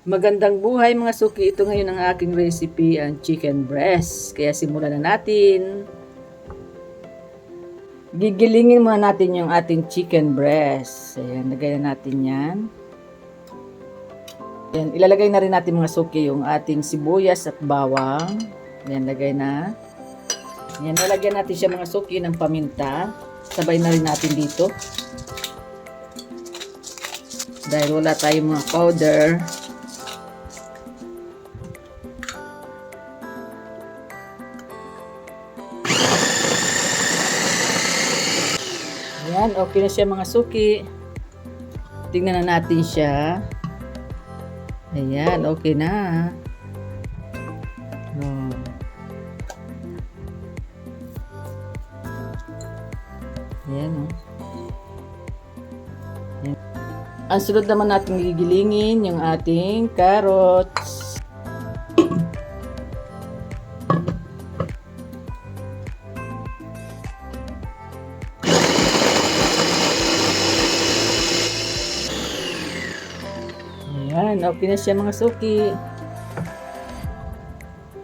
Magandang buhay mga suki. Ito ngayon ang aking recipe, ang chicken breast. Kaya simulan na natin. Gigilingin muna natin yung ating chicken breast. Ayan, lagay na natin yan. Ayan, ilalagay na rin natin mga suki yung ating sibuyas at bawang. Ayan, lagay na. Ayan, lalagyan natin siya mga suki ng paminta. Sabay na rin natin dito. Dahil wala tayong mga powder. Ayan, okay na siya mga suki. Tingnan na natin siya. Ayan, okay na. Oh. Ayan, oh. Ayan. Ang sunod naman natin gigilingin yung ating carrots. Ayan, okay na siya mga suki.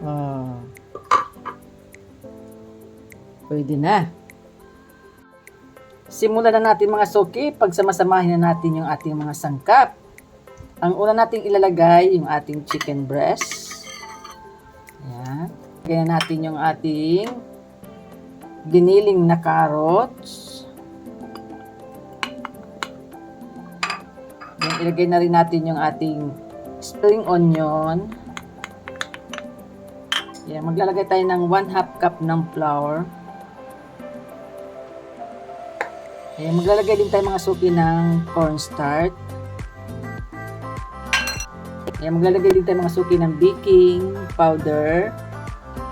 Oh. Pwede na. Simulan na natin mga suki. Pagsamasamahin na natin yung ating mga sangkap. Ang una nating ilalagay yung ating chicken breast. Ayan. Lagyan na natin yung ating giniling na carrots. Ilagay na rin natin yung ating spring onion. Yan, maglalagay tayo ng 1/2 cup ng flour. Yan, maglalagay din tayo mga suki ng cornstarch. Yan, maglalagay din tayo mga suki ng baking powder.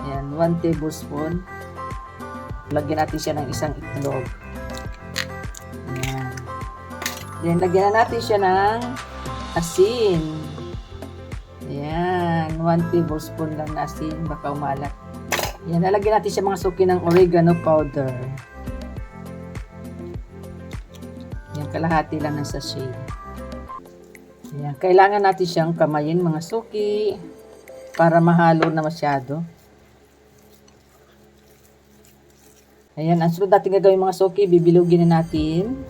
Yan, 1 tablespoon. Lagyan natin siya ng isang itlog. Then, lagyan na natin siya ng asin. Ayan, 1 tablespoon lang na asin, baka umalat. Ayan, lalagyan natin siya mga suki ng oregano powder. Ayan, kalahati lang ng sachet. Ayan, kailangan natin siyang kamayin mga suki para mahalo na masyado. Ayan, ang sunod natin gagawin mga suki, bibilugin na natin.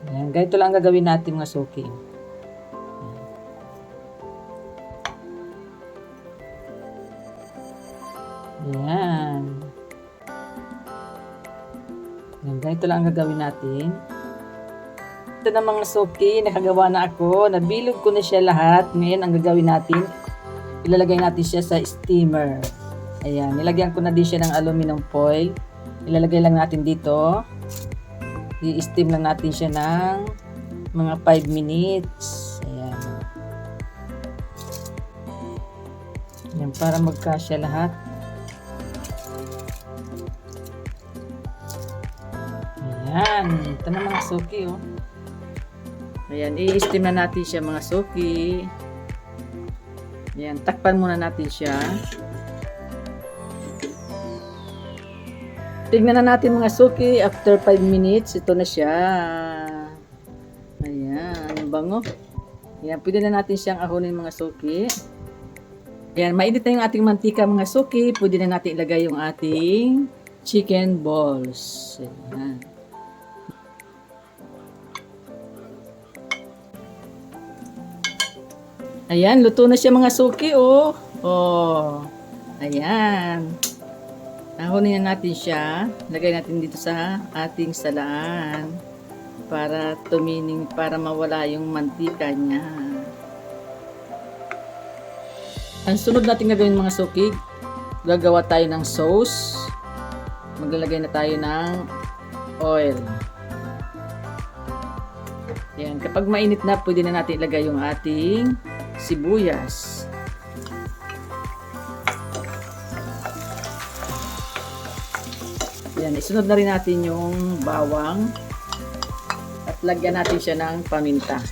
Ayan, ganito lang ang gagawin natin mga suki. Ayan. Ayan, ganito lang ang gagawin natin. Ito na mga suki, nakagawa na ako. Nabilog ko na siya lahat. Ngayon ang gagawin natin, ilalagay natin siya sa steamer. Ayan, nilagyan ko na din siya ng aluminum foil. Ilalagay lang natin dito. I-steam lang natin siya ng mga 5 minutes. Ayan. Ayan, para magkasya lahat. Ayan. Ito na mga suki, oh. Ayan, i-steam na natin siya mga suki. Ayan, takpan muna natin siya. Tignan na natin mga suki, after 5 minutes, ito na siya. Ayan, bango. Ayan, pwede na natin siyang ahonin mga suki. Ayan, mainit na yung ating mantika mga suki. Pwede na natin ilagay yung ating chicken balls. Ayan. Ayan, luto na siya mga suki, oh. Oh, ayan. Ahonin na natin siya. Lagay natin dito sa ating salaan para tumining, para mawala yung mantika niya. Ang sunod natin gagawin mga suki, gagawa tayo ng sauce. Maglalagay na tayo ng oil. Yan, kapag mainit na, pwede na natin ilagay yung ating sibuyas. Yan, isunod na rin natin yung bawang at lagyan natin siya ng paminta.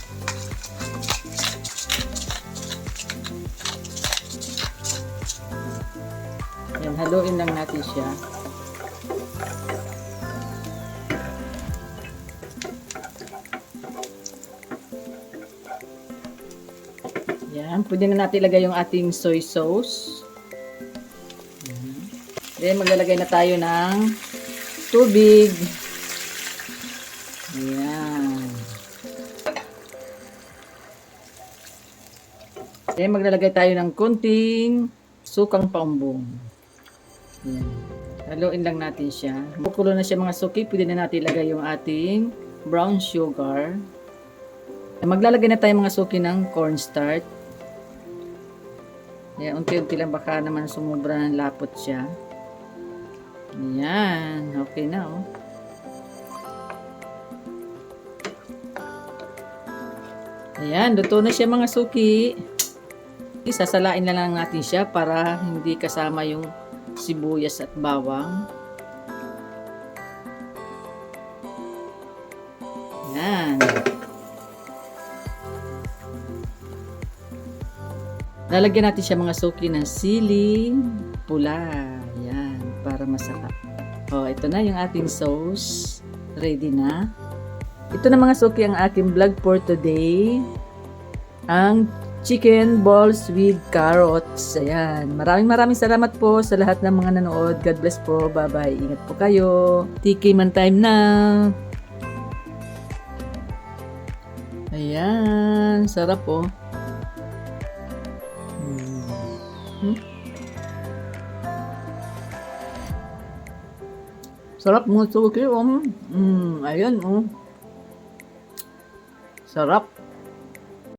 Yan, haluin lang natin siya. Yan, pwede na natin ilagay yung ating soy sauce. Then, maglalagay na tayo ng tubig. Ayan. Then, maglalagay tayo ng konting sukang paumbong. Ayan. Haluin lang natin siya. Makulo na siya mga suki. Pwede na natin ilagay yung ating brown sugar. Maglalagay na tayo mga suki ng cornstarch. Ayan, unti-unti lang, baka naman sumubra ng lapot siya. Ayan, okay na oh. Ayan, luto na siya mga suki. Isasalain na lang natin siya para hindi kasama yung sibuyas at bawang. Ayan. Lalagyan natin siya mga suki ng siling pula. Ayan, para masarap. Oh, ito na yung ating sauce. Ready na. Ito na mga suki ang aking vlog for today. Ang chicken balls with carrots. Ayan. Maraming salamat po sa lahat ng mga nanood. God bless po. Bye-bye. Ingat po kayo. TK man time na. Ayan. Sarap po. Sarap mo suki. Ayan. Sarap.